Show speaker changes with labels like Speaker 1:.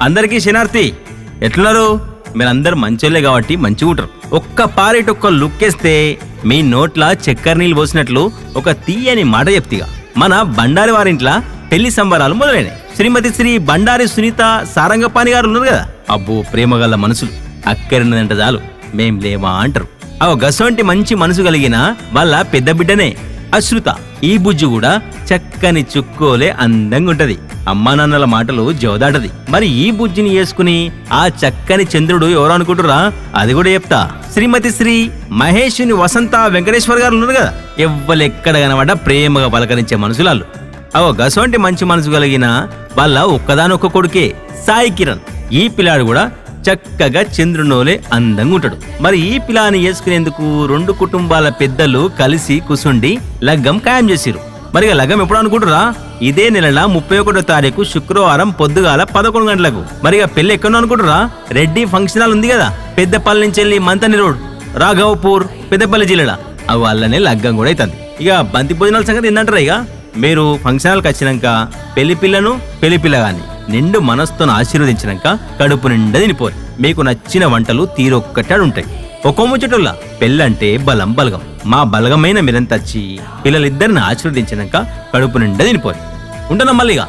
Speaker 1: అందరికీ శనార్థి. ఎట్లున్నారు? మీరందరూ మంచోళ్ళే కాబట్టి మంచిగా ఉంటారు. ఒక్క పారేటొక్క లుక్కేస్తే మీ నోట్ల చక్కెర నీళ్ళు పోసినట్లు ఒక తీయని మాట చెప్తిగా. మన బండారి వారింట్ల పెళ్లి సంబరాలు మొదలైనాయి. శ్రీమతి శ్రీ బండారి సునీత సారంగపాణి గారు ఉన్నారు కదా. అబ్బో ప్రేమగల మనసులు. అక్కరిన్నదంట చాలు మేం లేమా అంటారు. గసంటి మంచి మనసు కలిగిన వాళ్ళ పెద్ద బిడ్డనే అశ్రుత. ఈ బుజ్జు కూడా చక్కని చుక్కోలే అందంగా ఉంటది. అమ్మా నాన్నల మాటలు జవదాటది. మరి ఈ బుజ్జిని వేసుకుని ఆ చక్కని చంద్రుడు ఎవరు అనుకుంటురా? అది కూడా చెప్తా. శ్రీమతి శ్రీ మహేషుని వసంత వెంకటేశ్వర్ గారు ఉన్నారు కదా. ఎవ్వలెక్కడ కనబడ్డ ప్రేమగా పలకరించే మనుషులాళ్ళు. గసంటి మంచి మనసు కలిగిన వాళ్ళ ఒక్కదానొక్క కొడుకే సాయి కిరణ్. ఈ పిల్లాడు కూడా చక్కగా చంద్రునోలే అందంగా ఉంటాడు. మరి ఈ పిల్లాని వేసుకునేందుకు రెండు కుటుంబాల పెద్దలు కలిసి కూసుండి లగ్గం ఖాయం చేసిరు. మరి లగ్గం ఎప్పుడు అనుకుంటురా? ఇదే నెల 31వ తారీఖు శుక్రవారం పొద్దుగాల 11 గంటలకు. మరి పెళ్లి ఎక్కడో అనుకుంటురా? రెడ్డి ఫంక్షన్ హాల్ ఉంది కదా, పెద్దపల్లి నుంచి వెళ్ళి మంతని రోడ్, రాఘవపూర్, పెద్దపల్లి జిల్లా. వాళ్ళనే లగ్గం కూడా అవుతుంది. బంతి భోజనాల సంగతి ఏంటంటారా? మీరు ఫంక్షన్ హాల్కి వచ్చినాక పెళ్లి పిల్లను పెళ్లి పిల్లగాని నిండు మనసుతో ఆశీర్వదించినాక కడుపు నిండా తినిపోరు. మీకు నచ్చిన వంటలు తీరొక్కటాడు ఉంటాయి. ఒక్కో ముచ్చటల్లా పెళ్ళంటే బలం బలగం. మా బలగమైన మీరంతా వచ్చి పిల్లలిద్దరిని ఆశీర్వదించినాక కడుపు నిండా తినిపోరు. ఉంటున్నాం మళ్ళీగా.